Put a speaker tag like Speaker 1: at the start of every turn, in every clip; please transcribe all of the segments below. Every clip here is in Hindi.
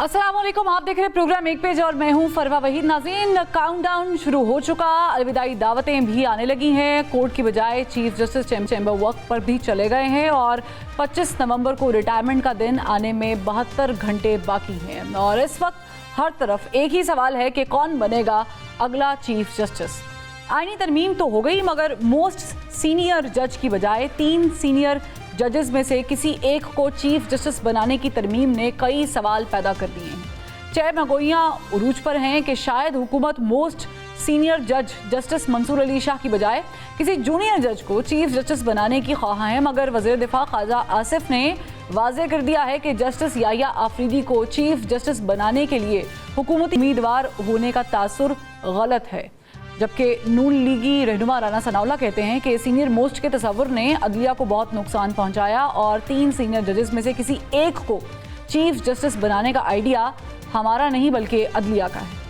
Speaker 1: अस्सलाम वालेकुम, आप देख रहे हैं प्रोग्राम एक पेज और मैं हूं फरवा वहीद। नाज़रीन, काउंटडाउन शुरू हो चुका, अलविदाई दावतें भी आने लगी हैं। कोर्ट की बजाय चीफ जस्टिस चैम्बर वर्क पर भी चले गए हैं और 25 नवंबर को रिटायरमेंट का दिन आने में 72 घंटे बाकी हैं और इस वक्त हर तरफ एक ही सवाल है कि कौन बनेगा अगला चीफ जस्टिस। आईनी तरमीम तो हो गई, मगर मोस्ट सीनियर जज की बजाय 3 सीनियर जजेस में से किसी एक को चीफ जस्टिस बनाने की तरमीम ने कई सवाल पैदा कर दिए हैं। चरमगोइयां उरूज पर हैं कि शायद हुकूमत मोस्ट सीनियर जज जस्टिस मंसूर अली शाह की बजाय किसी जूनियर जज को चीफ जस्टिस बनाने की ख्वाह है, मगर वज़ीर दिफा ख्वाजा आसिफ ने वाज़ेह कर दिया है कि जस्टिस याहिया आफरीदी को चीफ जस्टिस बनाने के लिए हुकूमती उम्मीदवार होने का तासुर गलत है। जबकि नून लीगी रहनुमा राना सनाउल्लाह कहते हैं कि सीनियर मोस्ट के तसव्वुर ने अदलिया को बहुत नुकसान पहुंचाया और 3 सीनियर जजेस में से किसी एक को चीफ जस्टिस बनाने का आइडिया हमारा नहीं बल्कि अदलिया का है।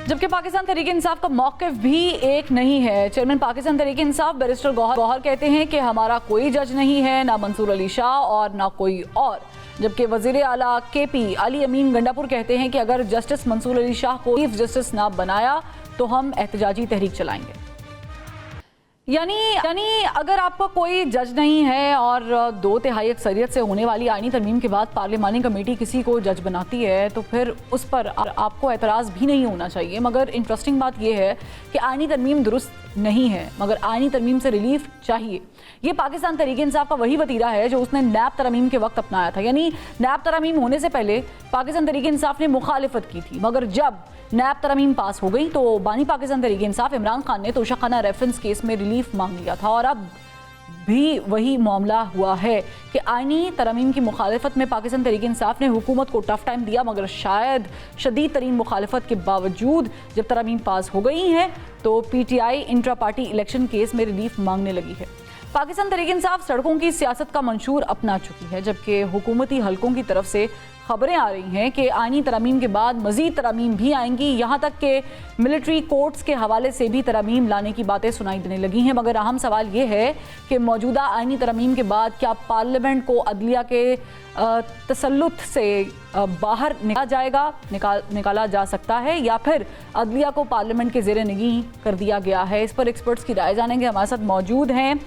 Speaker 1: जबकि पाकिस्तान तहरीक इंसाफ का मौक़िफ़ भी एक नहीं है। चेयरमैन पाकिस्तान तहरीक इंसाफ बैरिस्टर गौहर कहते हैं कि हमारा कोई जज नहीं है, ना मंसूर अली शाह और ना कोई और। जबकि वज़ीर आला KP अली अमीन गंडापुर कहते हैं कि अगर जस्टिस मंसूर अली शाह को चीफ जस्टिस ना बनाया तो हम एहतजाजी तहरीक चलाएंगे। यानी अगर आपका कोई जज नहीं है और 2/3 अक्सरियत से होने वाली आईनी तरमीम के बाद पार्लिमानी कमेटी किसी को जज बनाती है तो फिर उस पर आपको एतराज़ भी नहीं होना चाहिए। मगर इंटरेस्टिंग बात यह है कि आईनी तरमीम दुरुस्त नहीं है, मगर आईनी तरमीम से रिलीफ चाहिए। ये पाकिस्तान तहरीक इंसाफ का वही वतीरा है जो उसने नैब तरमीम के वक्त अपनाया था। यानी नैब तरमीम होने से पहले पाकिस्तान तहरीक इंसाफ ने मुखालिफत की थी, मगर जब नैब तरमीम पास हो गई तो बानी पाकिस्तान तहरीक इंसाफ इमरान खान ने तोशाखाना रेफरेंस केस में रिलीफ मांग लिया था और अब भी वही मामला हुआ है कि आईनी तरमीम की मुखालिफत में पाकिस्तान तहरीक इंसाफ ने हुकूमत को टफ टाइम दिया, मगर शायद शदीद तरीन मुखालिफत के बावजूद जब तरमीम पास हो गई हैं तो PTI intra party election case में रिलीफ मांगने लगी है। पाकिस्तान तहरीक इंसाफ सड़कों की सियासत का मंशूर अपना चुकी है, जबकि हुकूमती हलकों की तरफ से खबरें आ रही हैं कि आईनी तरमीम के बाद मज़ीद तरमीम भी आएंगी। यहाँ तक कि मिलिट्री कोर्ट्स के हवाले से भी तरमीम लाने की बातें सुनाई देने लगी हैं। मगर अहम सवाल ये है कि मौजूदा आईनी तरमीम के बाद क्या पार्लियामेंट को अदलिया के तसल्लुत से बाहर निकाला जा सकता है या फिर अदलिया को पार्लियामेंट के ज़ेरे निगीह कर दिया गया है। इस पर एक्सपर्ट्स की राय जानेंगे। हमारे साथ मौजूद हैं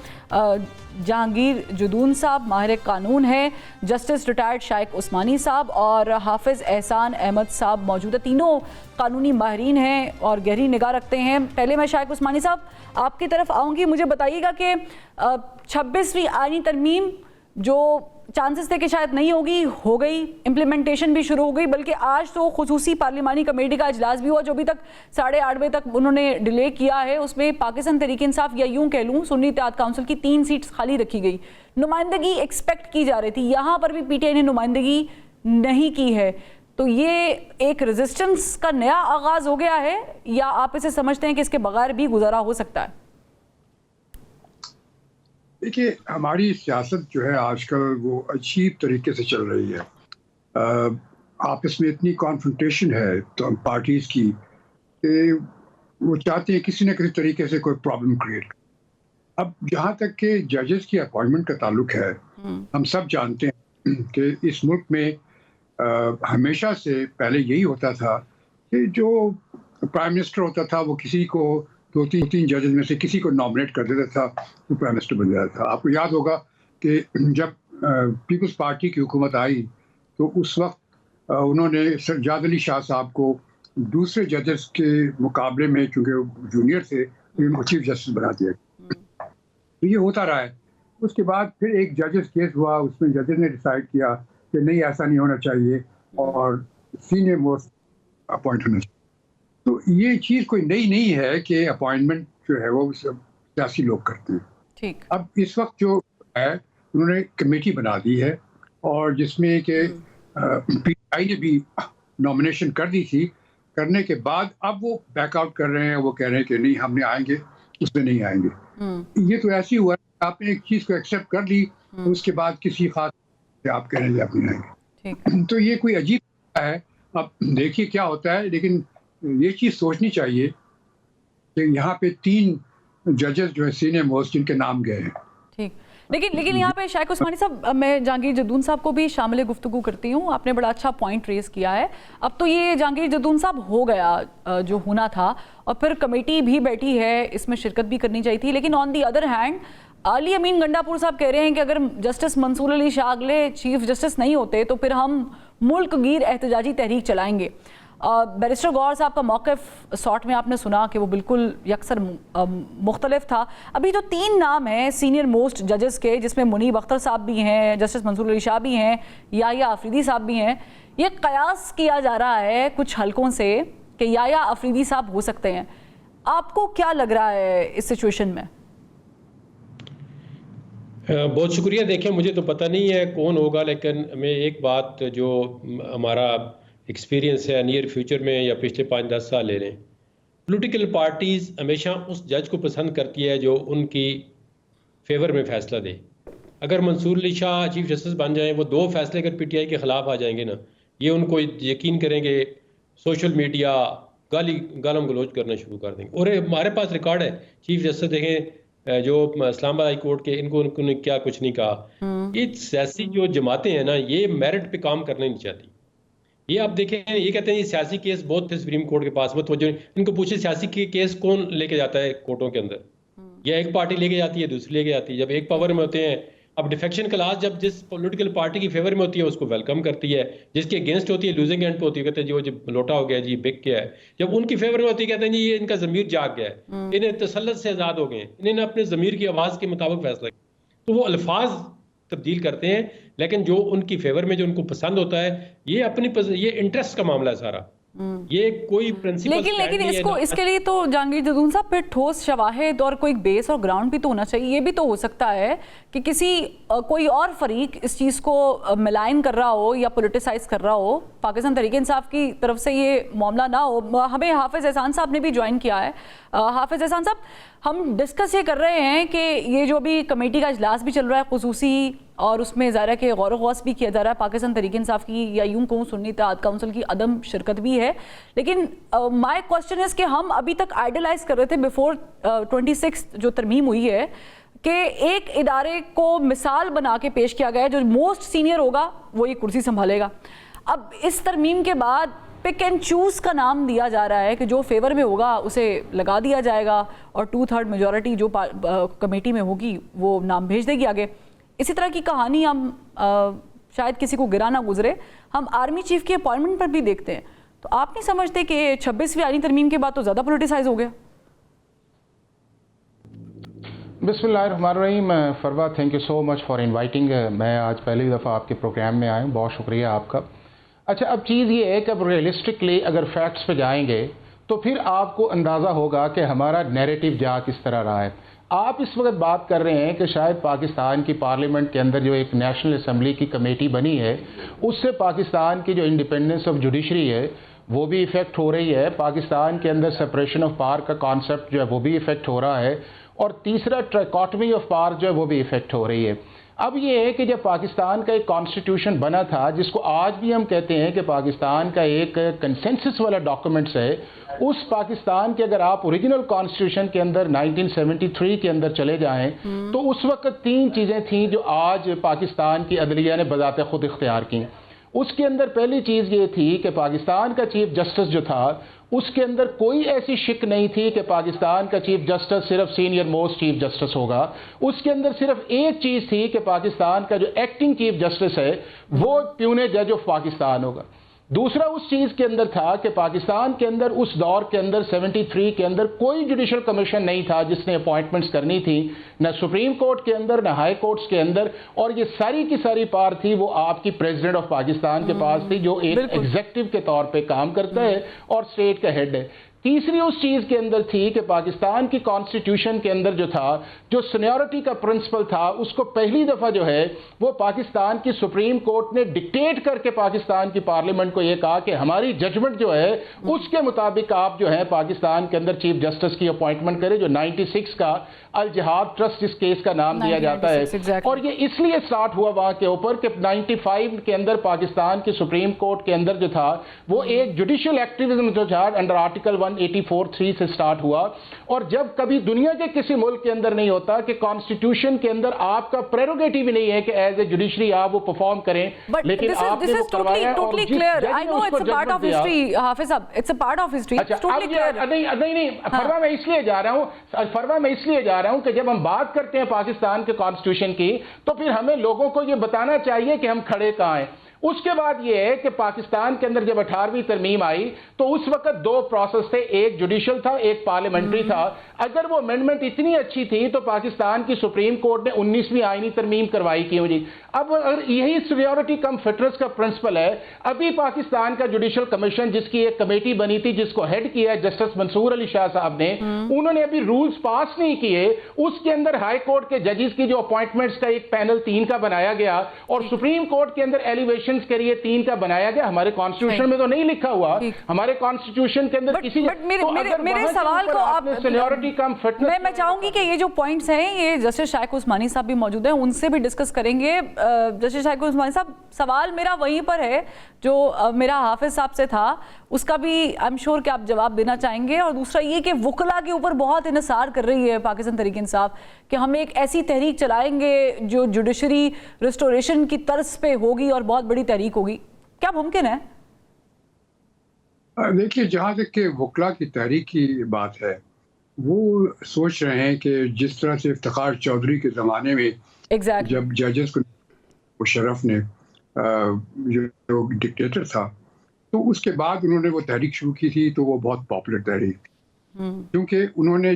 Speaker 1: जहांगीर जुदून साहब, माहिर कानून है, जस्टिस रिटायर्ड शाइक उस्मानी साहब और हाफिज़ एहसान अहमद साहब मौजूद है। तीनों कानूनी माहिरीन हैं और गहरी निगाह रखते हैं। पहले मैं शाइक उस्मानी साहब आपकी तरफ आऊँगी। मुझे बताइएगा कि 26वीं आईनी तरमीम जो चांसेस थे कि शायद नहीं होगी, हो गई, इम्प्लीमेंटेशन भी शुरू हो गई, बल्कि आज तो खुसूसी पार्लिमानी कमेटी का इजलास भी हुआ जो अभी तक 8:30 बजे तक उन्होंने डिले किया है। उसमें पाकिस्तान तहरीक इंसाफ या यूं कह लूँ सुन्नी इत्तेहाद काउंसिल की 3 सीट्स खाली रखी गई। नुमाइंदगी एक्सपेक्ट की जा रही थी, यहाँ पर भी PTI ने नुमाइंदगी नहीं की है। तो ये एक रेजिस्टेंस का नया आगाज़ हो गया है या आप इसे समझते हैं कि इसके बगैर भी गुजारा हो सकता है?
Speaker 2: देखिए, हमारी सियासत जो है आजकल वो अजीब तरीके से चल रही है। आपस में इतनी कॉन्फ्रंटेशन है तो पार्टीज़ की कि वो चाहते हैं किसी न किसी तरीके से कोई प्रॉब्लम क्रिएट। अब जहाँ तक कि जजेस की अपॉइंटमेंट का ताल्लुक है, हम सब जानते हैं कि इस मुल्क में हमेशा से पहले यही होता था कि जो प्राइम मिनिस्टर होता था वो किसी को 2-3 जजेस में से किसी को नॉमिनेट कर देता था, वो प्राइम मिनिस्टर बन जाता था। आपको याद होगा कि जब पीपल्स पार्टी की हुकूमत आई तो उस वक्त उन्होंने सज्जाद अली शाह साहब को दूसरे जजेस के मुकाबले में, चूँकि वो जूनियर थे, उनको चीफ जस्टिस बना दिया। तो ये होता रहा है। उसके बाद फिर एक जजेस केस हुआ, उसमें जजेस ने डिसाइड किया कि नहीं, ऐसा नहीं होना चाहिए और सीनियर मोस्ट अपॉइंट होना चाहिए। तो ये चीज़ कोई नई नहीं है कि अपॉइंटमेंट जो है वो सब सियासी लोग करते हैं।
Speaker 1: ठीक।
Speaker 2: अब इस वक्त जो है उन्होंने कमेटी बना दी है और जिसमें कि PTI ने भी नॉमिनेशन कर दी थी। करने के बाद अब वो बैकआउट कर रहे हैं, वो कह रहे हैं कि नहीं, हम नहीं आएंगे, उसमें नहीं आएंगे। ये तो ऐसे ही हुआ, आपने एक चीज़ को एक्सेप्ट कर ली तो उसके बाद किसी खास आप कह रहे हैं आप नहीं आएंगे। तो ये कोई अजीब है। अब देखिए क्या होता है, लेकिन ये चीज़ सोचनी चाहिए कि यहाँ पे 3 जजेस जो है सीनियर मोस्ट जिनके नाम गए हैं,
Speaker 1: ठीक, लेकिन यहाँ पे शाइक उस्मानी साहब, मैं जहांगीर जद्दून साहब को भी शामिल गुफ्तगू करती हूँ। आपने बड़ा अच्छा पॉइंट रेज किया है। अब तो ये जहांगीर जद्दून साहब हो गया जो होना था, और फिर कमेटी भी बैठी है, इसमें शिरकत भी करनी चाहिए थी। लेकिन on the other hand Ali Amin Gandapur साहब कह रहे हैं कि अगर जस्टिस मंसूर अली शाह अगले चीफ जस्टिस नहीं होते तो फिर हम मुल्क गिर एहतजाजी तहरीक चलाएंगे। बैरिस्टर गौहर साहब का मौक़िफ़ शॉर्ट में आपने सुना कि वो बिल्कुल यकसर मुख्तलिफ था। अभी जो 3 नाम हैं सीनियर मोस्ट जजेस के, जिसमें मुनीब अख्तर साहब भी हैं, जस्टिस मंसूर अली शाह भी हैं, याया अफरीदी साहब भी हैं, ये कयास किया जा रहा है कुछ हलकों से कि याया अफरीदी साहब हो सकते हैं। आपको क्या लग रहा है इस सिचुएशन में?
Speaker 3: बहुत शुक्रिया। देखें, मुझे तो पता नहीं है कौन होगा, लेकिन मैं एक बात जो हमारा एक्सपीरियंस है नियर फ्यूचर में या पिछले 5-10 साल ले लें, पॉलिटिकल पार्टीज़ हमेशा उस जज को पसंद करती है जो उनकी फेवर में फ़ैसला दे। अगर मंसूर अली शाह चीफ जस्टिस बन जाएं, वो 2 फैसले अगर पीटीआई के ख़िलाफ़ आ जाएंगे ना, ये उनको यकीन करेंगे सोशल मीडिया गालम गलोच करना शुरू कर देंगे। और हमारे पास रिकॉर्ड है, चीफ जस्टिस देखें जो इस्लामाबाद हाई कोर्ट के, इनको क्या कुछ नहीं कहा। ये सियासी जो जमातें हैं ना, ये मेरिट पे काम करना नहीं चाहती। ये आप देखें, ये कहते हैं ये सियासी केस बहुत थे सुप्रीम कोर्ट के पास, वो तो इनको पूछे सियासी केस कौन लेके जाता है कोर्टों के अंदर? या एक पार्टी लेके जाती है, दूसरी लेके जाती है। जब एक पावर में होते हैं, अब डिफेक्शन क्लास जब जिस पॉलिटिकल पार्टी की फेवर में होती है उसको वेलकम करती है, जिसके अगेंस्ट होती है लूजिंग एंड पे होती है, कहते हैं जो लोटा हो गया जी, बिक गया है। जब उनकी फेवर में होती है कहते हैं जी ये इनका ज़मीर जाग गया है, इन्हें तसल्लुत से आज़ाद हो गए हैं, इन्हें अपने ज़मीर की आवाज़ के मुताबिक फैसला किया। तो वो अल्फाज तब्दील करते हैं, लेकिन जो उनकी फेवर में जो उनको पसंद होता है, ये इंटरेस्ट का मामला है सारा। ये कोई प्रिंसिपल
Speaker 1: लेकिन इसके लिए तो जहांगीर जद्दून साहब फिर ठोस शवाहिद और कोई बेस और ग्राउंड भी तो होना चाहिए। ये भी तो हो सकता है कि कोई और फरीक इस चीज़ को मिलाइन कर रहा हो या पॉलिटिसाइज कर रहा हो, पाकिस्तान तहरीक इंसाफ की तरफ से ये मामला ना हो। हमें हाफिज़ एहसान साहब ने भी ज्वाइन किया है। हाफिज़ एहसान साहब, हम डिस्कस ये कर रहे हैं कि ये जो भी कमेटी का इजलास भी चल रहा है खुसूसी, और उसमें ज़ाहिर के गौर गौस भी किया जा रहा है पाकिस्तान तहरीक इंसाफ की, या यूं कहूँ सुन्नी इत्तेहाद काउंसिल की अदम शिरकत भी है। लेकिन माय क्वेश्चन इज़ कि हम अभी तक आइडलाइज कर रहे थे बिफोर 26 जो तरमीम हुई है कि एक इदारे को मिसाल बना के पेश किया गया है, जो मोस्ट सीनियर होगा वो ये कुर्सी संभालेगा। अब इस तरमीम के बाद पिक एंड चूज़ का नाम दिया जा रहा है कि जो फेवर में होगा उसे लगा दिया जाएगा, और 2/3 मेजॉरिटी जो कमेटी में होगी वो नाम भेज देगी आगे। इसी तरह की कहानी हम शायद किसी को गिरा ना गुजरे, हम आर्मी चीफ की अपॉइंटमेंट पर भी देखते हैं। तो आप नहीं समझते कि 26वीं आईनी तरमीम के बाद तो ज़्यादा पॉलिटिसाइज हो गया?
Speaker 4: बिस्मिल्लाहिर्रहमानिर्रहीम। Farwa, thank you so much for inviting. मैं आज पहली दफ़ा आपके प्रोग्राम में आया हूँ, बहुत शुक्रिया आपका। अच्छा, अब चीज़ ये है कि अब रियलिस्टिकली अगर फैक्ट्स पे जाएंगे तो फिर आपको अंदाज़ा होगा कि हमारा नैरेटिव जा किस तरह रहा है। आप इस वक्त बात कर रहे हैं कि शायद पाकिस्तान की पार्लियामेंट के अंदर जो एक नेशनल असम्बली की कमेटी बनी है, उससे पाकिस्तान की जो इंडिपेंडेंस ऑफ जुडिशरी है वो भी इफ़ेक्ट हो रही है। पाकिस्तान के अंदर सेपरेशन ऑफ पावर का कॉन्सेप्ट जो है वो भी इफ़ेक्ट हो रहा है, और तीसरा ट्राइकॉटमी ऑफ पावर जो है वो भी इफ़ेक्ट हो रही है। अब ये है कि जब पाकिस्तान का एक कॉन्स्टिट्यूशन बना था, जिसको आज भी हम कहते हैं कि पाकिस्तान का एक कंसेंसस वाला डॉक्यूमेंट्स है, उस पाकिस्तान के अगर आप ओरिजिनल कॉन्स्टिट्यूशन के अंदर 1973 के अंदर चले जाएं तो उस वक्त 3 चीज़ें थीं जो आज पाकिस्तान की अदलिया ने बजाते खुद इख्तियार की। उसके अंदर पहली चीज़ ये थी कि पाकिस्तान का चीफ जस्टिस जो था उसके अंदर कोई ऐसी शिक नहीं थी कि पाकिस्तान का चीफ जस्टिस सिर्फ सीनियर मोस्ट चीफ जस्टिस होगा। उसके अंदर सिर्फ एक चीज़ थी कि पाकिस्तान का जो एक्टिंग चीफ जस्टिस है वो प्यूने जज ऑफ पाकिस्तान होगा। दूसरा उस चीज़ के अंदर था कि पाकिस्तान के अंदर उस दौर के अंदर 73 के अंदर कोई जुडिशल कमीशन नहीं था जिसने अपॉइंटमेंट्स करनी थी, न सुप्रीम कोर्ट के अंदर न हाई कोर्ट्स के अंदर, और ये सारी की सारी पावर थी वो आपकी प्रेसिडेंट ऑफ पाकिस्तान के पास थी, जो एक एग्जेक्टिव के तौर पे काम करता है और स्टेट का हेड है। तीसरी उस चीज़ के अंदर थी कि पाकिस्तान की कॉन्स्टिट्यूशन के अंदर जो था, जो सीनियरिटी का प्रिंसिपल था, उसको पहली दफ़ा जो है वो पाकिस्तान की सुप्रीम कोर्ट ने डिक्टेट करके पाकिस्तान की पार्लियामेंट को ये कहा कि हमारी जजमेंट जो है उसके मुताबिक आप जो है पाकिस्तान के अंदर चीफ जस्टिस की अपॉइंटमेंट करें, जो 96 का अल जिहाद ट्रस्ट इस केस का नाम दिया जाता है। और ये इसलिए स्टार्ट हुआ वहां के ऊपर कि 95 के अंदर पाकिस्तान की सुप्रीम कोर्ट के अंदर जो था वो एक जुडिशियल एक्टिविज्म जो था अंडर आर्टिकल 1 184(3) से स्टार्ट हुआ, और जब कभी दुनिया के किसी मुल्क के अंदर नहीं होता कि कॉन्स्टिट्यूशन के अंदर आपका प्रेरोगेटिव ही नहीं है कि एज ए जुडिशरी आप वो परफॉर्म करें, लेकिन आपने वो करवाया।
Speaker 1: totally clear. I know it's a part of history, हाफिज साहब, it's a part of history.
Speaker 4: अच्छा,
Speaker 1: It's totally clear.
Speaker 4: नहीं, फरवा मैं इसलिए जा रहा हूं कि जब हम बात करते हैं पाकिस्तान के कॉन्स्टिट्यूशन की, तो फिर हमें लोगों को ये बताना चाहिए कि हम खड़े कहां हैं। उसके बाद यह है कि पाकिस्तान के अंदर जब 18वीं तरमीम आई तो उस वक्त दो प्रोसेस थे, एक जुडिशल था, एक पार्लियामेंट्री था। अगर वो अमेंडमेंट इतनी अच्छी थी तो पाकिस्तान की सुप्रीम कोर्ट ने 19वीं आईनी तरमीम करवाई क्यों जी? अब अगर यही सीनियरिटी कम फिटनेस का प्रिंसिपल है, अभी पाकिस्तान का जुडिशल कमीशन जिसकी एक कमेटी बनी थी जिसको हेड किया जस्टिस मंसूर अली शाह साहब ने, उन्होंने अभी रूल्स पास नहीं किए। उसके अंदर हाई कोर्ट के जजेस की जो अपॉइंटमेंट्स का एक पैनल 3 का बनाया गया और सुप्रीम कोर्ट के अंदर एलिवेशन के लिए 3 का बनाया गया। हमारे कॉन्स्टिट्यूशन में तो नहीं लिखा हुआ, हमारे कॉन्स्टिट्यूशन के अंदर किसी
Speaker 1: मेरे सवाल को आप
Speaker 4: सीनियरिटी कम फिटनेस,
Speaker 1: मैं चाहूंगी कि ये जो पॉइंट्स हैं ये जस्टिस शाइक उस्मानी साहब भी मौजूद हैं, उनसे भी डिस्कस करेंगे। जस्टिस शाइक उस्मानी साहब, सवाल मेरा वहीं पर है जो मेरा हाफिज साहब से था, उसका भी आई एम श्योर कि आप जवाब देना चाहेंगे। और दूसरा ये कि वकला के ऊपर बहुत इन्हिसार कर रही है पाकिस्तान तहरीक इंसाफ कि हम एक ऐसी तहरीक चलाएंगे जो जुडिशरी रिस्टोरेशन की तर्ज पे होगी और बहुत बड़ी तहरीक होगी, क्या मुमकिन है?
Speaker 2: देखिए, जहाँ तक कि वकला की तहरीक की बात है, वो सोच रहे हैं कि जिस तरह से इफ्तिखार चौधरी के ज़माने में जब जजेस को मुशर्रफ ने जो डिक्टेटर था, तो उसके बाद उन्होंने वो तहरीक शुरू की थी, तो वो बहुत पॉपुलर तहरीक थी क्योंकि उन्होंने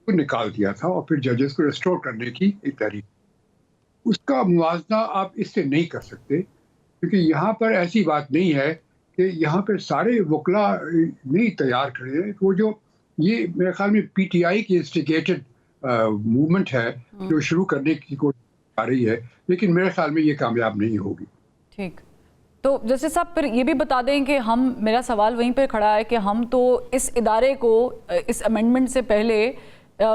Speaker 2: निकाल दिया था और फिर जजेस को रिस्टोर करने की एक तहरीक। उसका मुवाजना आप इससे नहीं कर सकते क्योंकि यहाँ पर ऐसी बात नहीं है कि यहाँ पर सारे वकला नहीं तैयार खड़े हैं। वो जो ये मेरे ख्याल में पीटीआई की इंस्टिगेटेड मूवमेंट है जो शुरू करने की कोशिश आ रही है, लेकिन मेरे ख्याल में ये कामयाब नहीं होगी।
Speaker 1: ठीक, तो जस्टिस साहब फिर ये भी बता दें कि मेरा सवाल वहीं पर खड़ा है कि हम तो इस इदारे को इस अमेंडमेंट से पहले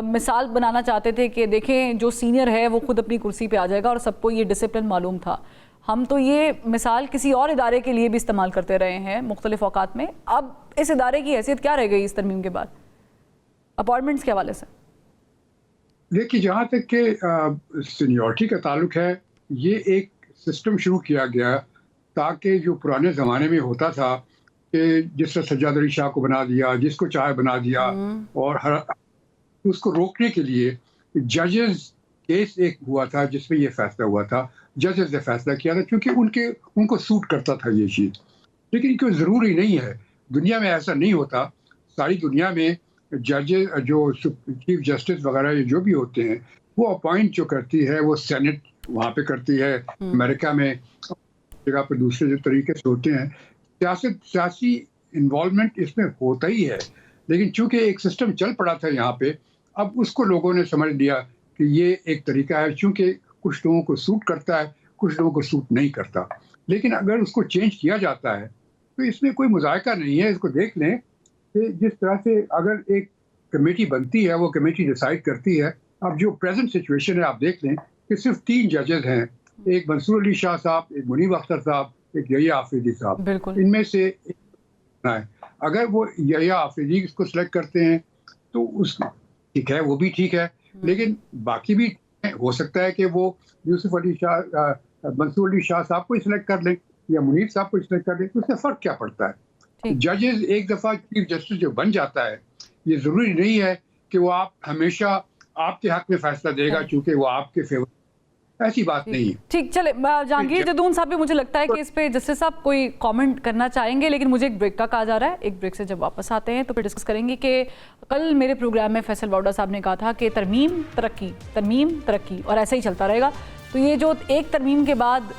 Speaker 1: मिसाल बनाना चाहते थे कि देखें जो सीनियर है वो खुद अपनी कुर्सी पे आ जाएगा और सबको ये डिसिप्लिन मालूम था। हम तो ये मिसाल किसी और इदारे के लिए भी इस्तेमाल करते रहे हैं मुख्तलिफ औकात में। अब इस इदारे की हैसियत क्या रह गई इस तरमीम के बाद अपॉइंटमेंट्स के हवाले से?
Speaker 2: देखिए, जहाँ तक कि सीनियरिटी का ताल्लुक है, ये एक सिस्टम शुरू किया गया ताकि जो पुराने ज़माने में होता था कि जिस तरह सज्जाद अली शाह को बना दिया, जिसको चाहे बना दिया, और हर उसको रोकने के लिए जजेस केस एक हुआ था जिसमें ये फैसला हुआ था, जजेस ने फैसला किया था क्योंकि उनको सूट करता था ये चीज़। लेकिन कोई ज़रूरी नहीं है, दुनिया में ऐसा नहीं होता। सारी दुनिया में जजेस जो चीफ जस्टिस वगैरह जो भी होते हैं वो अपॉइंट जो करती है वो सेनेट वहाँ पे करती है। अमेरिका में जगह पर दूसरे जो तरीके से होते हैं, सियासी इन्वॉल्वमेंट इसमें होता ही है। लेकिन चूंकि एक सिस्टम चल पड़ा था यहाँ पे, अब उसको लोगों ने समझ लिया कि ये एक तरीका है, चूंकि कुछ लोगों को सूट करता है, कुछ लोगों को सूट नहीं करता। लेकिन अगर उसको चेंज किया जाता है तो इसमें कोई मुज़ायका नहीं है। इसको देख लें कि जिस तरह से अगर एक कमेटी बनती है, वो कमेटी डिसाइड करती है। अब जो प्रेजेंट सिचुएशन है आप देख लें कि सिर्फ 3 जजेस हैं, एक मंसूर अली शाह साहब, एक मुनीब अख्तर साहब, एक यहिया आफरीदी साहब। इनमें से एक है, अगर वो यहिया आफरीदी को सिलेक्ट करते हैं तो उस ठीक है, वो भी ठीक है, लेकिन बाकी भी हो सकता है कि वो यूसुफ अली शाह, मंसूर अली शाह साहब को सिलेक्ट कर लें या मुनीब साहब को सिलेक्ट कर लें, तो उससे फ़र्क क्या पड़ता है? जजेस एक दफ़ा चीफ जस्टिस जो बन जाता है, ये ज़रूरी नहीं है कि वो आप हमेशा आपके हक में फैसला देगा चूंकि वो आपके फेवर, ऐसी बात नहीं है।
Speaker 1: ठीक, चले जहांगीर जदून साहब भी मुझे लगता है कि इस पे जस्टिस साहब कोई कमेंट करना चाहेंगे, लेकिन मुझे एक ब्रेक का कहा जा रहा है। एक ब्रेक से जब वापस आते हैं तो फिर डिस्कस करेंगे कि कल मेरे प्रोग्राम में फैसल वाउडा साहब ने कहा था कि तरमीम तरक्की और ऐसा ही चलता रहेगा। तो ये जो एक तरमीम के बाद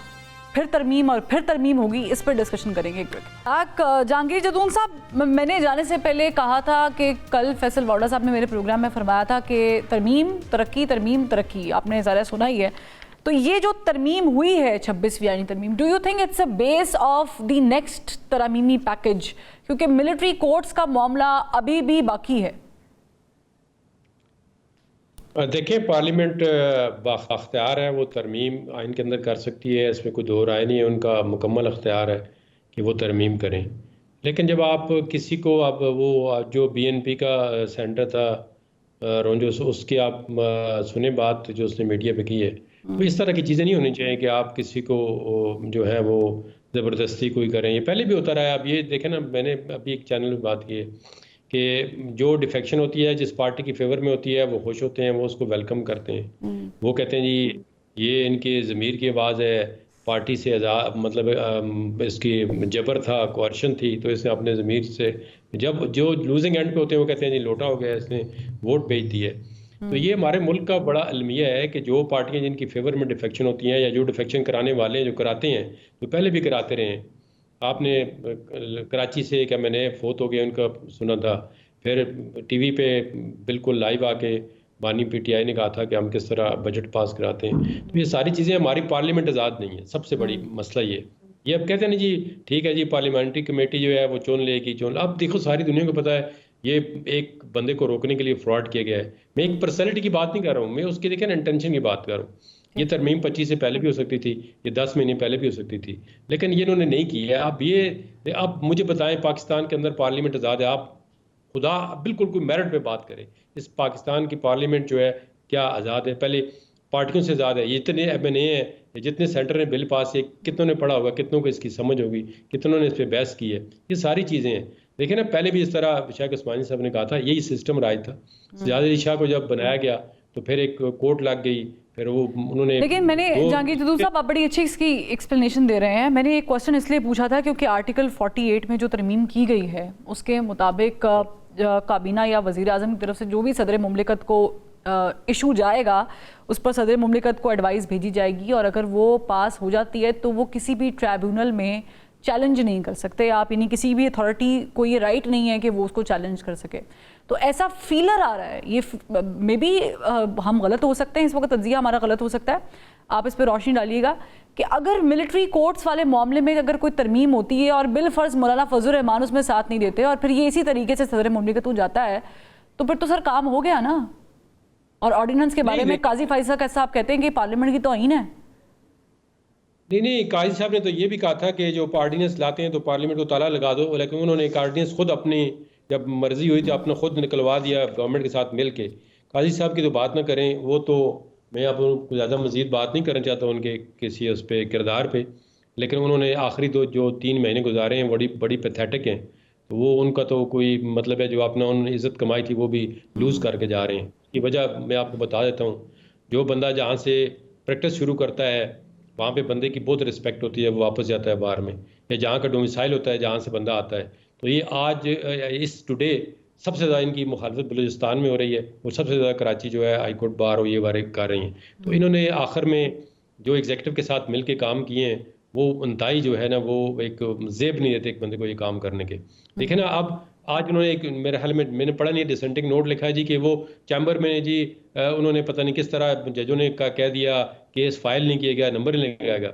Speaker 1: फिर तरमीम और फिर तरमीम होगी, इस पर डिस्कशन करेंगे। एक ब्रेक। जहांगीर जदून साहब, मैंने जाने से पहले कहा था कि कल फैसल वाउडा साहब ने मेरे प्रोग्राम में फरमाया था कि तरमीम तरक्की, आपने ज़रा सुना ही है। तो ये जो तरमीम हुई है 26वीं आईनी तरमीम, do you think it's a base of the next तरमीमी पैकेज? क्योंकि मिलिट्री कोर्ट्स का मामला अभी भी बाकी है।
Speaker 3: देखिए, पार्लियामेंट बाख्तियार है, वो तरमीम आइन के अंदर कर सकती है, इसमें कोई दो राय नहीं है। उनका मुकम्मल अख्तियार है कि वो तरमीम करें। लेकिन जब आप किसी को अब वो जो बीएनपी का सेंटर था रोंजो, उसकी आप सुने बात जो उसने मीडिया पे की है, तो इस तरह की चीज़ें नहीं होनी चाहिए कि आप किसी को जो है वो ज़बरदस्ती कोई करें। ये पहले भी होता रहा है। आप ये देखें ना, मैंने अभी एक चैनल में बात की है कि जो डिफेक्शन होती है जिस पार्टी की फेवर में होती है वो खुश होते हैं, वो उसको वेलकम करते हैं। वो कहते हैं जी ये इनके ज़मीर की आवाज़ है, पार्टी से आज़ाद, मतलब इसकी जबर था, कोर्शन थी, तो इसने अपने ज़मीर से, जब जो लूजिंग एंड पे होते हैं वो कहते हैं जी लोटा हो गया, इसने वोट बेच दी है। तो ये हमारे मुल्क का बड़ा अलमिया है कि जो पार्टियां जिनकी फेवर में डिफेक्शन होती हैं या जो डिफेक्शन कराने वाले हैं जो कराते हैं, तो पहले भी कराते रहे हैं। आपने कराची से क्या मैंने फोत हो गया उनका सुना था, फिर टीवी पे बिल्कुल लाइव आके बानी पीटीआई ने कहा था कि हम किस तरह बजट पास कराते हैं। तो ये सारी चीज़ें, हमारी पार्लियामेंट आज़ाद नहीं है, सबसे बड़ी मसला ये अब कहते हैं ना जी ठीक है जी पार्लियामेंट्री कमेटी जो है वो चुन लेगी, अब देखो सारी दुनिया को पता है ये एक बंदे को रोकने के लिए फ्रॉड किया गया है। मैं एक पर्सनैलिटी की बात नहीं कर रहा हूँ, मैं उसके देखे ना इंटेंशन की बात कर रहा हूँ। ये तरमीम 25 से पहले भी हो सकती थी, ये 10 महीने पहले भी हो सकती थी, लेकिन ये इन्होंने नहीं की है। अब मुझे बताएं, पाकिस्तान के अंदर पार्लियामेंट आज़ाद है, आप खुदा बिल्कुल कोई मेरिट पे बात करें, इस पाकिस्तान की पार्लियामेंट जो है क्या आज़ाद है? पहले पार्टियों से ज़्यादा है। ये इतने एमएनए हैं, जितने सेंटर ने बिल पास किए, कितनों ने पढ़ा होगा, कितनों को इसकी समझ होगी, कितनों ने इस पर बहस की है, ये सारी चीज़ें हैं। देखिए ना, पहले भी इस तरह शेख उस्मानी साहब ने कहा था, यही सिस्टम राज था। सज्जाद अली शाह को जब बनाया गया तो फिर एक कोर्ट लग गई, फिर वो उन्होंने,
Speaker 1: लेकिन मैंने जहांगीर जदून साहब, आप बड़ी अच्छी इसकी एक्सप्लेनेशन दे रहे हैं। मैंने एक क्वेश्चन इसलिए पूछा था क्योंकि आर्टिकल 48 में जो तरमीम की गई है उसके मुताबिक काबीना या वज़ीर आज़म की तरफ से जो भी सदर मुमलिकत को इशू जाएगा उस पर सदर मुमलिकत को एडवाइस भेजी जाएगी, और अगर वो पास हो जाती है तो वो किसी भी ट्राइब्यूनल में चैलेंज नहीं कर सकते आप, यानी किसी भी अथॉरिटी को ये राइट नहीं है कि वो उसको चैलेंज कर सके। तो ऐसा फीलर आ रहा है, ये मे बी हम गलत हो सकते हैं, इस वक्त तज्जिया हमारा गलत हो सकता है, आप इस पर रोशनी डालिएगा कि अगर मिलिट्री कोर्ट्स वाले मामले में अगर कोई तरमीम होती है और बिल फर्ज मौलाना फजल रहमान उसमें साथ नहीं देते और फिर ये इसी तरीके से सदर मुमलिकत हो जाता है, तो फिर तो सर काम हो गया ना। और ऑर्डिनेंस के बारे में काजी फैसल साहब कहते हैं कि पार्लियामेंट की तौहीन है।
Speaker 3: नहीं, काजी साहब ने तो ये भी कहा था कि जो ऑर्डिनेंस लाते हैं तो पार्लियामेंट को ताला लगा दो, लेकिन उन्होंने एक ऑर्डिनेंस खुद अपनी जब मर्जी हुई तो अपना खुद निकलवा दिया गवर्नमेंट के साथ मिल के। काजी साहब की तो बात ना करें, वो तो मैं अब उनको ज़्यादा मज़ीद बात नहीं करना चाहता उनके किसी उस पर किरदार पे, लेकिन उन्होंने आखिरी जो 3 महीने गुजारे हैं बड़ी बड़ी पैथेटिक हैं। तो वो उनका तो कोई मतलब है, जो अपना उन्होंने इज़्ज़त कमाई थी वो भी लूज़ करके जा रहे हैं। की वजह मैं आपको बता देता हूँ, जो बंदा जहाँ से प्रैक्टिस शुरू करता है वहाँ पे बंदे की बहुत रिस्पेक्ट होती है, वो वापस जाता है बाहर में, या जहाँ का डोमिसाइल होता है जहाँ से बंदा आता है। तो ये आज इस टुडे सबसे ज़्यादा इनकी मुखालफत बलूचिस्तान में हो रही है, और सबसे ज़्यादा कराची जो है हाई कोर्ट बार और ये वारे कर रही हैं। तो इन्होंने आखिर में जो एग्जीक्यूटिव के साथ मिल के काम किए हैं, वो इंतहाई जो है ना, वो एक जेब नहीं देते एक बंदे को ये काम करने के। देखे ना, अब आज उन्होंने एक, मेरे ख्याल में मैंने पढ़ा नहीं, डिसेंटिंग नोट लिखा है जी कि वो चैम्बर में जी उन्होंने पता नहीं किस तरह जजों ने कह दिया केस फाइल नहीं किया गया, नंबर नहीं लगाया गया।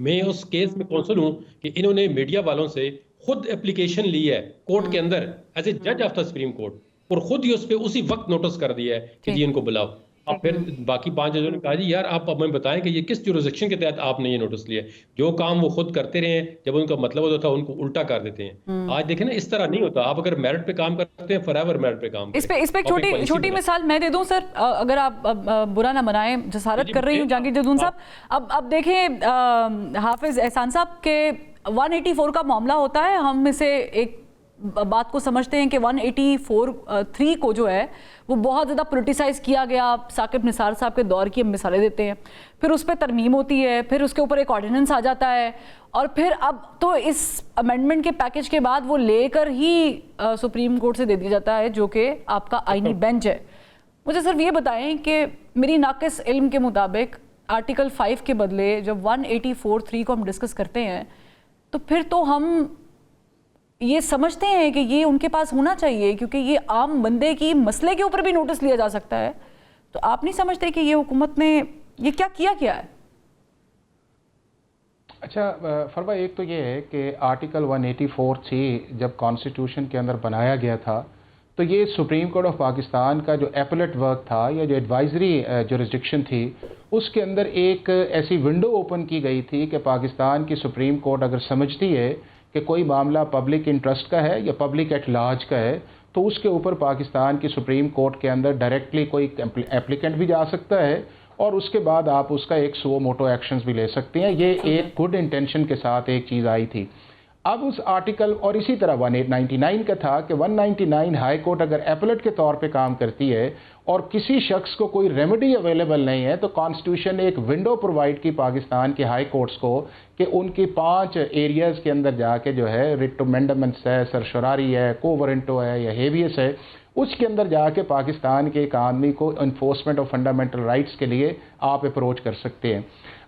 Speaker 3: मैं उस केस में कौंसल हूँ कि इन्होंने मीडिया वालों से खुद एप्लीकेशन ली है कोर्ट के अंदर एज ए जज ऑफ द सुप्रीम कोर्ट, और खुद ही उस पर उसी वक्त नोटिस कर दिया है कि जी इनको बुलाओ। अब फिर बाकी 5 जजों ने कहा जी यार आप हमें बताएं कि ये किस जुरिसडिक्शन के तहत आपने ये नोटिस लिया। जो काम वो खुद करते रहे, जब उनका मतलब होता था उनको उल्टा कर देते हैं। आज देखें ना, इस तरह नहीं होता। आप अगर मेरिट पे काम करते हैं, फॉरएवर मेरिट पे काम।
Speaker 1: इस पे एक छोटी मिसाल मैं दे दूं सर, अगर आप बुरा ना मनाएं, जसारत कर रही हूँ जहांगीर जदून साहब। अब देखें, हाफिज एहसान साहब के 184 का मामला होता है, हम इसे एक बात को समझते हैं कि 184(3) को जो है वो बहुत ज़्यादा पोलिटिसाइज किया गया। साकिब निसार साहब के दौर की हम मिसालें देते हैं, फिर उस पर तरमीम होती है, फिर उसके ऊपर एक ऑर्डिनेंस आ जाता है, और फिर अब तो इस अमेंडमेंट के पैकेज के बाद वो लेकर ही सुप्रीम कोर्ट से दे दिया जाता है, जो कि आपका आईनी बेंच है। मुझे सिर्फ ये बताएं कि मेरी नाकिस इल्म के मुताबिक आर्टिकल 5 के बदले जब 184(3) को हम डिस्कस करते हैं, तो फिर तो हम ये समझते हैं कि ये उनके पास होना चाहिए, क्योंकि ये आम बंदे की मसले के ऊपर भी नोटिस लिया जा सकता है। तो आप नहीं समझते कि ये हुकूमत ने ये क्या किया है?
Speaker 4: अच्छा फरवा, एक तो ये है कि आर्टिकल 184(3) जब कॉन्स्टिट्यूशन के अंदर बनाया गया था, तो ये सुप्रीम कोर्ट ऑफ पाकिस्तान का जो एपलेट वर्क था या जो एडवाइजरी जुरिस्डिक्शन थी, उसके अंदर एक ऐसी विंडो ओपन की गई थी कि पाकिस्तान की सुप्रीम कोर्ट अगर समझती है कि कोई मामला पब्लिक इंटरेस्ट का है या पब्लिक एट लार्ज का है, तो उसके ऊपर पाकिस्तान की सुप्रीम कोर्ट के अंदर डायरेक्टली कोई एप्लीकेंट भी जा सकता है और उसके बाद आप उसका एक सो मोटो एक्शंस भी ले सकते हैं। ये एक गुड इंटेंशन के साथ एक चीज़ आई थी। अब उस आर्टिकल और इसी तरह 199 का था कि 199 हाई कोर्ट अगर एपलेट के तौर पे काम करती है और किसी शख्स को कोई रेमेडी अवेलेबल नहीं है तो कॉन्स्टिट्यूशन ने एक विंडो प्रोवाइड की पाकिस्तान के हाई कोर्ट्स को कि उनकी 5 एरियाज़ के अंदर जाके जो है रिट मैंडेमेंट्स है, सरशरारी है, कोवरेंटो है या हेवियस है, उसके अंदर जाके पाकिस्तान के एक आदमी को इन्फोर्समेंट ऑफ फंडामेंटल राइट्स के लिए आप अप्रोच कर सकते हैं।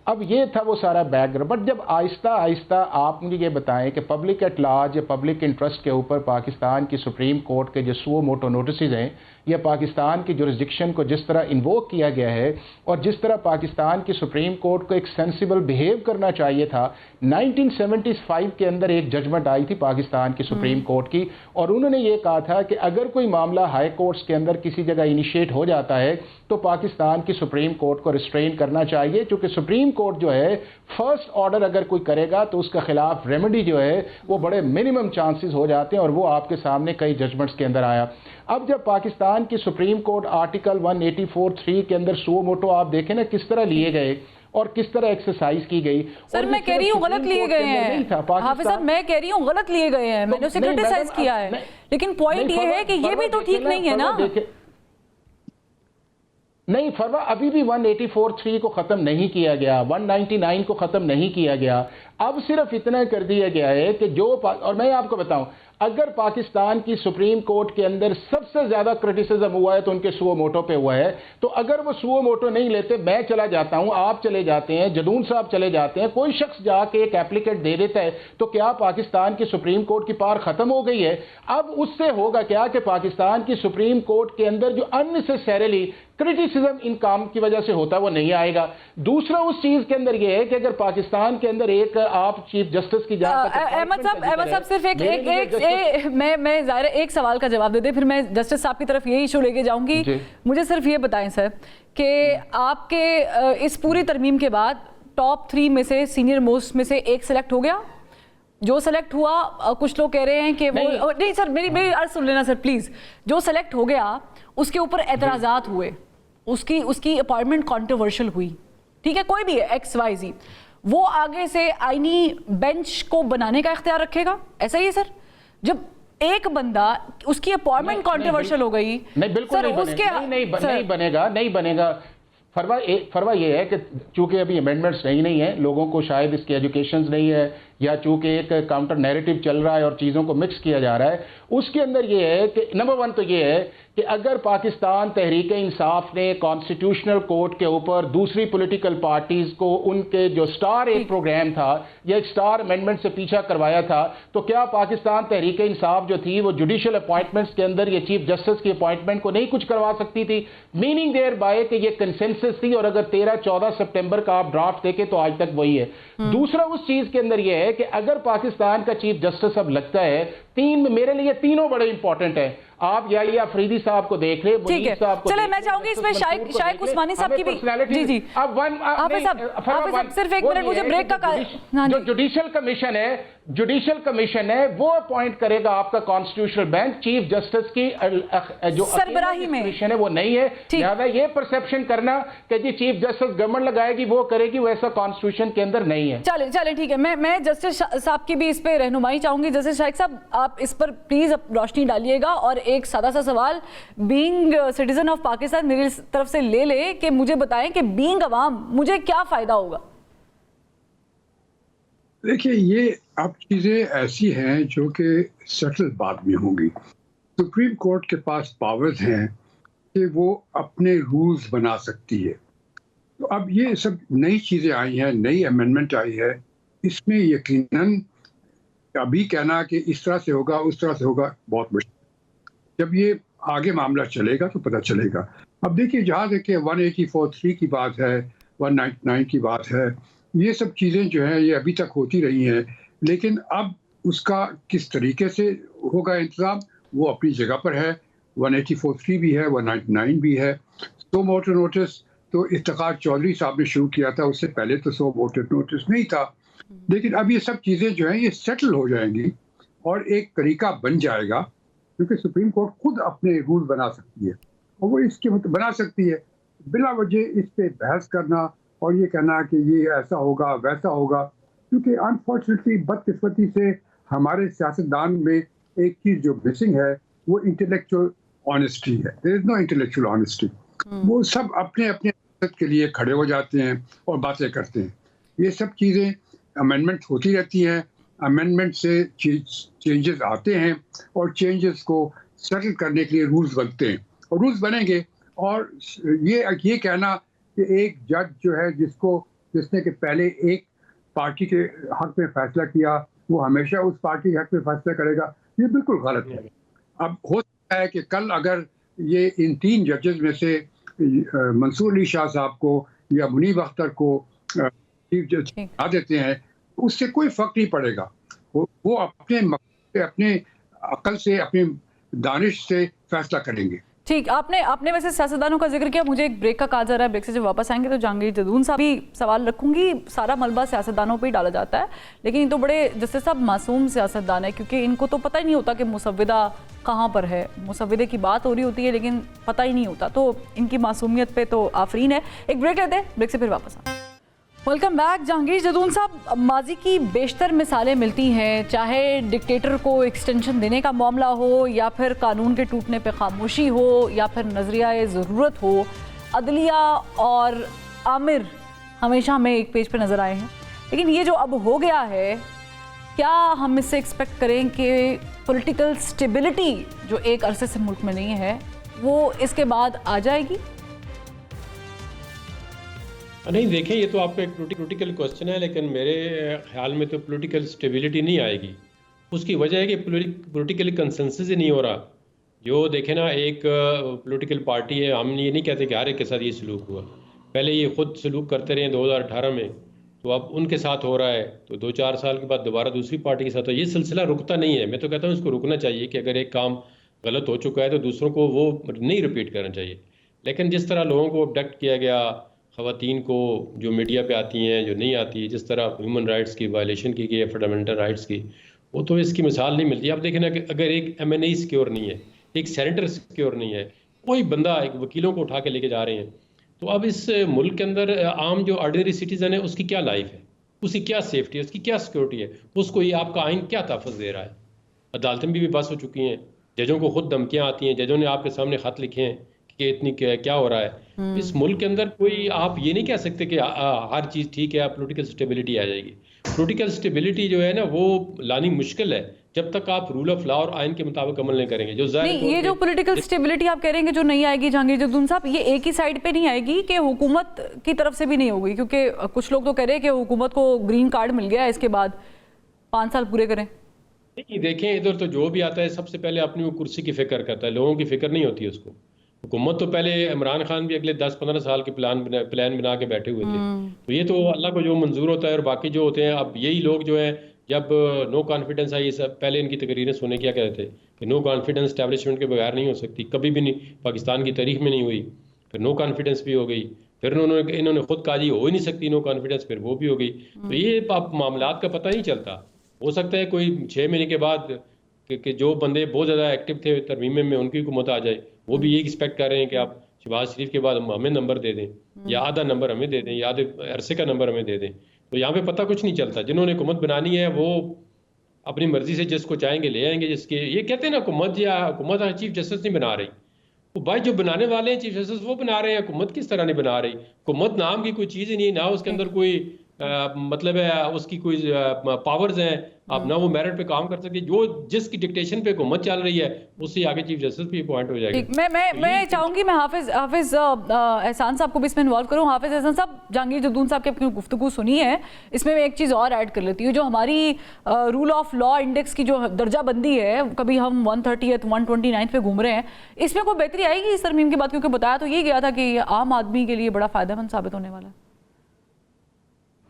Speaker 4: अब ये था वो सारा बैकग्राउंड। बट जब आहिस्ता आहिस्ता आप मुझे ये बताएं कि पब्लिक एट लार्ज या पब्लिक इंटरेस्ट के ऊपर पाकिस्तान की सुप्रीम कोर्ट के जो सुओ मोटो नोटिस हैं या पाकिस्तान की जुरिस्डिक्शन को जिस तरह इन्वोक किया गया है और जिस तरह पाकिस्तान की सुप्रीम कोर्ट को एक सेंसिबल बिहेव करना चाहिए था, 1975 के अंदर एक जजमेंट आई थी पाकिस्तान की सुप्रीम कोर्ट की और उन्होंने ये कहा था कि अगर कोई मामला हाई कोर्ट्स के अंदर किसी जगह इनिशिएट हो जाता है तो पाकिस्तान की सुप्रीम कोर्ट को रिस्ट्रेन करना चाहिए, क्योंकि सुप्रीम कोर्ट जो है फर्स्ट ऑर्डर अगर कोई करेगा तो उसका खिलाफ रेमेडी जो है वो बड़े मिनिमम चांसेस हो जाते हैं और वो आपके सामने कई जजमेंट्स के अंदर आया। अब जब पाकिस्तान की सुप्रीम कोर्ट आर्टिकल 184(3) के अंदर सुओ मोटो आप देखें ना किस तरह लिए गए और किस तरह एक्सरसाइज की गई।
Speaker 1: सर मैं कह रही हूँ गलत लिए गए हैं हाफिज साहब, मैं कह रही हूँ गलत लिए गए हैं, मैंने उसे क्रिटिसाइज किया है, लेकिन पॉइंट ये है कि ये भी तो ठीक नहीं है ना।
Speaker 4: नहीं फरवा, अभी भी 184(3) को ख़त्म नहीं किया गया, 199 को ख़त्म नहीं किया गया। अब सिर्फ इतना कर दिया गया है कि जो और मैं आपको बताऊं, अगर पाकिस्तान की सुप्रीम कोर्ट के अंदर सबसे ज़्यादा क्रिटिसिज्म हुआ है तो उनके सुओ मोटो पे हुआ है, तो अगर वो सुओ मोटो नहीं लेते, मैं चला जाता हूं, आप चले जाते हैं, जदून साहब चले जाते हैं, कोई शख्स जाके एक एप्लीकेट दे देता है, तो क्या पाकिस्तान की सुप्रीम कोर्ट की पावर ख़त्म हो गई है? अब उससे होगा क्या कि पाकिस्तान की सुप्रीम कोर्ट के अंदर जो अननेसेसरीली क्रिटिसिज्म इन काम की वजह से होता है वो नहीं आएगा। दूसरा उस चीज के अंदर यह है कि अगर पाकिस्तान के अंदर एक आप चीफ जस्टिस की
Speaker 1: अहमद साहब सिर्फ एक मैं ज़ाहिर एक सवाल का जवाब दे दे, फिर मैं जस्टिस साहब की तरफ यही इशू लेके जाऊंगी। मुझे सिर्फ ये बताएं सर कि आपके इस पूरी तरमीम के बाद टॉप 3 में से सीनियर मोस्ट में से एक सिलेक्ट हो गया? जो सेलेक्ट हुआ, कुछ लोग कह रहे हैं कि वो नहीं सर, मेरी अर्ज सुन लेना सर प्लीज। जो सेलेक्ट हो गया उसके ऊपर एतराज़ात हुए, उसकी अपॉइंटमेंट कंट्रोवर्शियल हुई, ठीक है, कोई भी है XYZ, वो आगे से आईनी बेंच को बनाने का इख्तियार रखेगा, ऐसा ही है सर? जब एक बंदा उसकी अपॉइंटमेंट कंट्रोवर्शियल हो गई,
Speaker 4: नहीं बिल्कुल
Speaker 1: सर,
Speaker 4: नहीं बनेगा। फरवा ये है कि चूंकि अभी अमेंडमेंट्स नहीं है, लोगों को शायद इसकी एजुकेशन नहीं है या चूंकि एक काउंटर नैरेटिव चल रहा है और चीज़ों को मिक्स किया जा रहा है, उसके अंदर ये है कि नंबर 1 तो ये है कि अगर पाकिस्तान तहरीक इंसाफ ने कॉन्स्टिट्यूशनल कोर्ट के ऊपर दूसरी पॉलिटिकल पार्टीज को उनके जो स्टार एक प्रोग्राम था या एक स्टार अमेंडमेंट से पीछा करवाया था, तो क्या पाकिस्तान तहरीक इंसाफ जो थी वो जुडिशल अपॉइंटमेंट्स के अंदर ये चीफ जस्टिस की अपॉइंटमेंट को नहीं कुछ करवा सकती थी? मीनिंग देयर बाय कि ये कंसेंसस थी और अगर 13-14 सितंबर का आप ड्राफ्ट देखें तो आज तक वही है। दूसरा उस चीज के अंदर यह है कि अगर पाकिस्तान का चीफ जस्टिस अब लगता है, मेरे लिए तीनों बड़े इंपॉर्टेंट हैं। आप या अफरीदी साहब को देख ले,
Speaker 1: ठीक है, चले मैं चाहूंगी इसमें शाइक उस्मानी साहब की भी जी अब हाफिज साहब सिर्फ एक मिनट मुझे ब्रेक का
Speaker 4: जो जुडिशल कमीशन है वो अपॉइंट करेगा आपका कॉन्स्टिट्यूशनल बेंच, चीफ जस्टिस की जो
Speaker 1: सरबराही में
Speaker 4: कमीशन है वो नहीं है। लिहाजा ये परसेप्शन करना कि जी चीफ जस्टिस गवर्नमेंट लगाएगी वो करेगी, वैसा कॉन्स्टिट्यूशन के अंदर नहीं है।
Speaker 1: चले ठीक है, मैं जस्टिस साहब की भी इस पे रहनुमाई चाहूंगी। जस्टिस शाइक साहब, आप इस पर प्लीज रोशनी डालिएगा और एक सादा सा सवाल बीइंग सिटीजन ऑफ पाकिस्तान मेरी तरफ से ले कि मुझे बताएं कि बीइंग अवाम मुझे क्या फायदा होगा?
Speaker 2: देखिए, ये अब चीज़ें ऐसी हैं जो कि सेटल बाद में होंगी। सुप्रीम कोर्ट के पास पावर्स हैं कि वो अपने रूल्स बना सकती है। तो अब ये सब नई चीज़ें आई हैं, नई अमेंडमेंट आई है, इसमें यकीनन अभी कहना कि इस तरह से होगा उस तरह से होगा बहुत मुश्किल। जब ये आगे मामला चलेगा तो पता चलेगा। अब देखिए, जहाँ देखिए 184(3) की बात है, 199 की बात है, ये सब चीज़ें जो हैं ये अभी तक होती रही हैं, लेकिन अब उसका किस तरीके से होगा इंतज़ाम वो अपनी जगह पर है। 184(3) भी है, 199 भी है। सो मोटर नोटिस तो इफ्तिखार चौधरी साहब ने शुरू किया था, उससे पहले तो सो मोटर नोटिस नहीं था। लेकिन अब ये सब चीज़ें जो हैं ये सेटल हो जाएंगी और एक तरीका बन जाएगा, क्योंकि सुप्रीम कोर्ट खुद अपने रूल बना सकती है और वो इसके बना सकती है। बिला वजह इस पे बहस करना और ये कहना कि ये ऐसा होगा वैसा होगा, क्योंकि अनफॉर्चुनेटली बदकिस्मती से हमारे सियासतदान में एक चीज़ जो मिसिंग है वो इंटेलेक्चुअल ऑनेस्टी है। There is no intellectual honesty. वो सब अपने अपने मकसद के लिए खड़े हो जाते हैं और बातें करते हैं। ये सब चीज़ें अमेंडमेंट होती रहती हैं, अमेंडमेंट से चेंजेस आते हैं और चेंजेस को सेटल करने के लिए रूल्स बनते हैं और रूल्स बनेंगे। और ये कहना कि एक जज जो है जिसने कि पहले एक पार्टी के हक में फैसला किया वो हमेशा उस पार्टी के हक में फैसला करेगा, ये बिल्कुल गलत है। अब हो सकता है कि कल अगर ये इन 3 जजेस में से मंसूर अली शाह साहब को या मुनीब अख्तर को चीफ जज बना देते हैं, उससे कोई फर्क नहीं पड़ेगा। वो अपने अकल से, अपनी दानिश से फैसला करेंगे।
Speaker 1: ठीक, आपने वैसे सियासतदानों का जिक्र किया, मुझे एक ब्रेक का कहा जा रहा है। ब्रेक से जब वापस आएंगे तो जहांगीर जदून साहब भी सवाल रखूंगी। सारा मलबा सियासतदानों पे ही डाला जाता है, लेकिन ये तो बड़े जस्टिस साहब मासूम सियासतदान है, क्योंकि इनको तो पता ही नहीं होता कि मुसव्विदा कहाँ पर है। मुसव्विदे की बात हो रही होती है लेकिन पता ही नहीं होता, तो इनकी मासूमियत पे तो आफरीन है। एक ब्रेक लेते हैं, ब्रेक से फिर वापस आए। Welcome back. जहांगीर जदून साहब, माजी की बेशतर मिसालें मिलती हैं, चाहे डिक्टेटर को एक्सटेंशन देने का मामला हो या फिर कानून के टूटने पे खामोशी हो या फिर नजरिया ज़रूरत हो। अदलिया और आमिर हमेशा हमें एक पेज पे नज़र आए हैं, लेकिन ये जो अब हो गया है, क्या हम इससे एक्सपेक्ट करें कि पॉलिटिकल स्टेबिलिटी जो एक अरसे से मुल्क में नहीं है वो इसके बाद आ जाएगी?
Speaker 3: नहीं, देखें, ये तो आपका एक पॉलिटिकल क्वेश्चन है, लेकिन मेरे ख्याल में तो पॉलिटिकल स्टेबिलिटी नहीं आएगी। उसकी वजह है कि पॉलिटिकल कंसेंसस ही नहीं हो रहा। जो देखें ना, एक पॉलिटिकल पार्टी है, हम ये नहीं कहते कि हर एक के साथ ये सलूक हुआ। पहले ये खुद सलूक करते रहे 2018 में, तो अब उनके साथ हो रहा है, तो 2-4 साल के बाद दोबारा दूसरी पार्टी के साथ हो। ये सिलसिला रुकता नहीं है। मैं तो कहता हूँ इसको रुकना चाहिए कि अगर एक काम गलत हो चुका है तो दूसरों को वो नहीं रिपीट करना चाहिए। लेकिन जिस तरह लोगों को अबडक्ट किया गया, ख़वातीन को जो मीडिया पे आती हैं, जो नहीं आती, जिस तरह ह्यूमन राइट्स की वायलेशन की गई है, फंडामेंटल राइट्स की, वो तो इसकी मिसाल नहीं मिलती। आप देखें ना कि अगर एक MNA सिक्योर नहीं है, एक सेनेटर सिक्योर नहीं है, कोई बंदा, एक वकीलों को उठा के लेके जा रहे हैं, तो अब इस मुल्क के अंदर आम जो ऑर्डिनरी सिटीज़न है उसकी क्या लाइफ है, उसकी क्या सेफ्टी है, उसकी क्या सिक्योरिटी है, उसको ये आपका आइन क्या तहफ़्फ़ुज़ दे रहा है। अदालतें भी बस हो चुकी हैं, जजों को खुद धमकियाँ आती हैं, जजों ने आपके सामने ख़त लिखे हैं कि इतनी क्या हो रहा है। इस मुल्क के अंदर कोई, आप ये नहीं कह सकते कि हर चीज़ ठीक है, पॉलिटिकल स्टेबिलिटी आ जाएगी। पॉलिटिकल स्टेबिलिटी जो है ना, वो लानी मुश्किल है जब तक आप रूल ऑफ लॉ और आइन के मुताबिक अमल नहीं करेंगे। जो
Speaker 1: नहीं, ये जो पॉलिटिकल स्टेबिलिटी आप कह रहे हैं जो नहीं आएगी जहांगीर जदून साहब, ये एक ही साइड पे नहीं आएगी कि हुकूमत की तरफ से भी नहीं होगी? क्योंकि कुछ लोग तो कह रहे हैं कि हुकूमत को ग्रीन कार्ड मिल गया है, इसके बाद 5 साल पूरे करें।
Speaker 3: नहीं, देखें, इधर तो जो भी आता है सबसे पहले अपनी वो कुर्सी की फिक्र करता है, लोगों की फिक्र नहीं होती है उसको। हुकूमत तो पहले, इमरान खान भी अगले 10-15 साल के प्लान बना के बैठे हुए थे। तो ये तो अल्लाह को जो मंजूर होता है, और बाकी जो होते हैं, अब यही लोग जो हैं, जब नो कॉन्फिडेंस आई, सब पहले इनकी तकरीरें सुने क्या कहते थे कि नो कॉन्फिडेंस एस्टैब्लिशमेंट के बगैर नहीं हो सकती, कभी भी नहीं, पाकिस्तान की तारीख में नहीं हुई। फिर नो कॉन्फिडेंस भी हो गई, फिर इन्होंने खुद कहा जी हो ही नहीं सकती नो कॉन्फिडेंस, फिर वो भी हो गई। तो ये मामलात का पता नहीं चलता। हो सकता है कोई 6 महीने के बाद कि जो बंदे बहुत ज़्यादा एक्टिव थे तरमीम में, उनकी हुकूमत आ जाए, वो भी यही एक्सपेक्ट कर रहे हैं कि आप शहबाज शरीफ के बाद हमें नंबर दे दें, या आधा नंबर हमें दे दें, या आधे अरसे का नंबर हमें दे दें। तो यहाँ पे पता कुछ नहीं चलता। जिन्होंने हुकूमत बनानी है वो अपनी मर्जी से जिसको चाहेंगे ले आएंगे। जिसके ये कहते हैं ना, हुकूमत चीफ जस्टिस नहीं बना रही, तो भाई जो बनाने वाले हैं चीफ जस्टिस वो बना रहे हैं, हुकूमत किस तरह नहीं बना रही। हुकूमत नाम की कोई चीज़ ही नहीं है, ना उसके अंदर कोई मतलब है, उसकी कोई पावर्स हैं, आप ना वो मेरिट पे काम कर सकते। जो जिसकी डिक्टेशन पे हुकूमत चल रही है उससे आगे चीफ जस्टिस भी अपॉइंट हो जाएगी।
Speaker 1: मैं चाहूंगी मैं हाफिज एहसान साहब को भी इसमें इन्वॉल्व करूं। हाफिज एहसान साहब, जहांगीर जदून साहब की अपनी गुफ्तगू सुनी है, इसमें मैं एक चीज़ और ऐड कर लेती हूँ। जो हमारी रूल ऑफ लॉ इंडेक्स की जो दर्जा बंदी है, कभी हम 130th 129 पे घूम रहे हैं, इसमें कोई बेहतरी आएगी इस तरमीम के बाद? क्योंकि बताया तो ये गया था कि आम आदमी के लिए बड़ा फ़ायदेमंद साबित होने वाला है।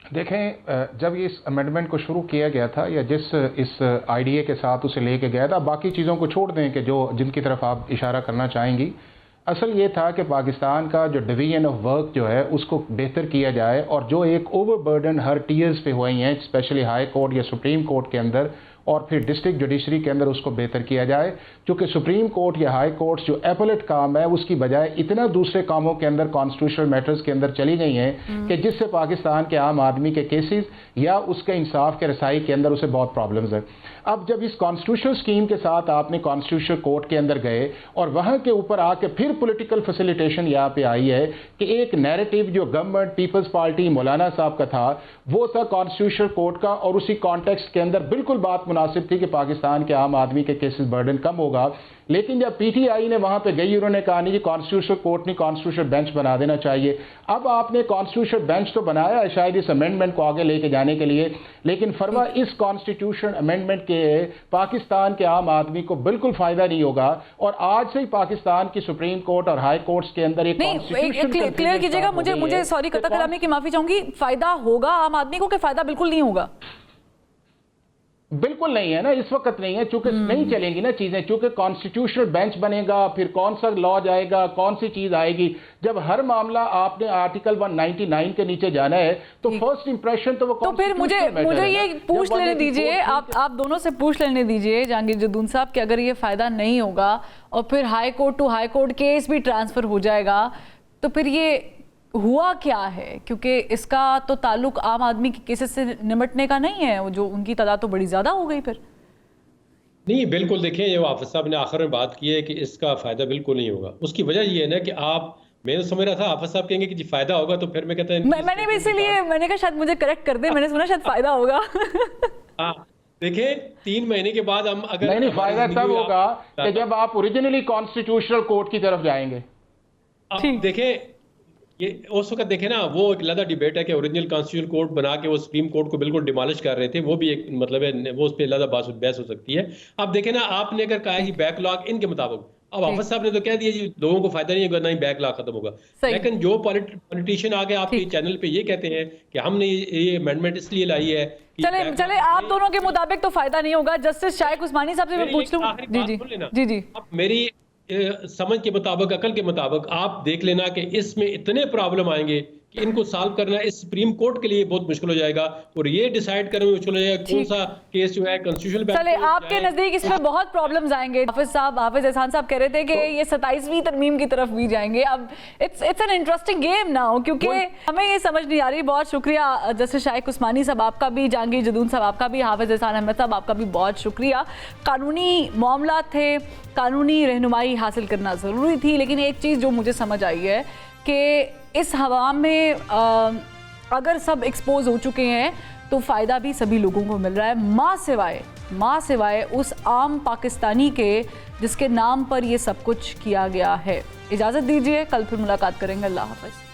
Speaker 4: देखें, जब इस अमेंडमेंट को शुरू किया गया था, या जिस इस आइडिया के साथ उसे लेके गया था, बाकी चीज़ों को छोड़ दें कि जो जिनकी तरफ आप इशारा करना चाहेंगी, असल ये था कि पाकिस्तान का जो डिवीजन ऑफ वर्क जो है उसको बेहतर किया जाए, और जो एक ओवरबर्डन हर टीयर्स पे हुई हैं, स्पेशली हाई कोर्ट या सुप्रीम कोर्ट के अंदर और फिर डिस्ट्रिक्ट जुडिशरी के अंदर, उसको बेहतर किया जाए। क्योंकि सुप्रीम कोर्ट या हाई कोर्ट जो एपलेट काम है उसकी बजाय इतना दूसरे कामों के अंदर, कॉन्स्टिट्यूशनल मैटर्स के अंदर चली गई हैं कि जिससे पाकिस्तान के आम आदमी के केसेस या उसके इंसाफ के रसाई के अंदर उसे बहुत प्रॉब्लम्स है। अब जब इस कॉन्स्टिट्यूशनल स्कीम के साथ आपने कॉन्स्टिट्यूशनल कोर्ट के अंदर गए और वहां के ऊपर आके फिर पॉलिटिकल फैसिलिटेशन यहाँ पे आई है कि एक नैरेटिव जो गवर्नमेंट पीपल्स पार्टी मौलाना साहब का था वो था कॉन्स्टिट्यूशनल कोर्ट का, और उसी कॉन्टेक्स्ट के अंदर बिल्कुल बात मुनासिब थी कि पाकिस्तान के आम आदमी के केसेस बर्डन कम होगा। लेकिन जब पीटीआई ने वहां पे गई, उन्होंने कहा नहीं कि कॉन्स्टिट्यूशनल कोर्ट नहीं, कॉन्स्टिट्यूशनल बेंच बना देना चाहिए। अब आपने कॉन्स्टिट्यूशनल बेंच तो बनाया है शायद इस अमेंडमेंट को आगे लेके जाने के लिए, लेकिन फरमा इस कॉन्स्टिट्यूशन अमेंडमेंट के पाकिस्तान के आम आदमी को बिल्कुल फायदा नहीं होगा। और आज से ही पाकिस्तान की सुप्रीम कोर्ट और हाई कोर्ट्स के अंदर एक
Speaker 1: क्लियर कीजिएगा मुझे सॉरी कतक कलामी की माफी चाहूंगी, फायदा होगा आम आदमी को कि फायदा बिल्कुल नहीं होगा?
Speaker 4: बिल्कुल नहीं है ना, इस वक्त नहीं है, चूंकि नहीं चलेंगी ना चीजें, चूंकि कॉन्स्टिट्यूशनल बेंच बनेगा, फिर कौन सा लॉ जाएगा, कौन सी चीज आएगी। जब हर मामला आपने आर्टिकल 199 के नीचे जाना है तो फर्स्ट इंप्रेशन तो वो
Speaker 1: तो फिर मुझे ये पूछ लेने दीजिए, आप दोनों से पूछ लेने दीजिए जहांगीर जदून साहब कि अगर ये फायदा नहीं होगा और फिर high court to high court case भी ट्रांसफर हो जाएगा तो फिर ये हुआ क्या है? क्योंकि इसका तो ताल्लुक आम आदमी के केसेस से निपटने का नहीं है, वो जो उनकी तादाद तो बड़ी ज्यादा हो गई। फिर
Speaker 3: नहीं, बिल्कुल देखें, ये हाफिज साहब ने आखिर में बात की है कि इसका फायदा बिल्कुल नहीं होगा। उसकी वजह ये है ना कि मैं तो समझ रहा था हाफिज साहब कहेंगे कि जी फायदा होगा, तो फिर मैं कहता हूं
Speaker 1: मैंने भी इसीलिए मैंने कहा शायद मुझे करेक्ट कर दे, मैंने सुना शायद फायदा होगा।
Speaker 3: हाँ, देखें 3 महीने के बाद हम अगर
Speaker 4: नहीं फायदा तब होगा कि जब आप ओरिजिनली कॉन्स्टिट्यूशनल कोर्ट की तरफ जाएंगे।
Speaker 3: अब देखें, ये उस वक्त देखे ना, वो एक अलग डिबेट है कि ओरिजिनल कॉन्स्टिट्यूशनल कोर्ट बना के वो सुप्रीम कोर्ट को बिल्कुल डिमोलिश कर रहे थे, वो भी एक मतलब है, वो उस पर अलग बहस हो सकती है। अब देखे ना, आपने अगर कहा कि बैकलॉग इनके मुताबिक, अब हाफिज साहब ने तो कह दिया जी लोगों को फायदा नहीं होगा, ना ही बैकलॉग खत्म होगा। लेकिन जो पॉलिटिशियन आगे आपके चैनल पे ये कहते हैं कि हमने ये अमेंडमेंट इसलिए लाई है,
Speaker 1: चले आप दोनों के मुताबिक तो फायदा नहीं होगा। जस्टिस शाइक उस्मानी साहब से मैं पूछ लूं। जी।
Speaker 3: अब मेरी समझ के मुताबिक, अकल के मुताबिक आप देख लेना कि इसमें इतने प्रॉब्लम आएंगे कि इनको सॉल्व करना इस सुप्रीम कोर्ट के लिए बहुत मुश्किल हो जाएगा, और ये डिसाइड करने में मुश्किल हो जाएगा कौन सा केस जो है कॉन्स्टिट्यूशनल।
Speaker 1: चले आपके नजदीक इसमें बहुत प्रॉब्लम्स आएंगे। हाफिज एहसान साहब कह रहे थे कि ये 27वीं तरमीम की तरफ भी जाएंगे। अब it's an interesting game now, क्योंकि हमें ये समझ नहीं आ रही। बहुत शुक्रिया जस्टिस शाइक उस्मानी साहब आपका भी, जहांगीर जदून साहब आपका भी, हाफिज एहसान अहमद साहब आपका भी बहुत शुक्रिया। कानूनी मामला थे, कानूनी रहनुमाई हासिल करना ज़रूरी थी, लेकिन एक चीज़ जो मुझे समझ आई है कि इस हवा में अगर सब एक्सपोज हो चुके हैं तो फ़ायदा भी सभी लोगों को मिल रहा है, माँ सिवाय उस आम पाकिस्तानी के जिसके नाम पर ये सब कुछ किया गया है। इजाज़त दीजिए, कल फिर मुलाकात करेंगे। अल्लाह हाफ़िज़।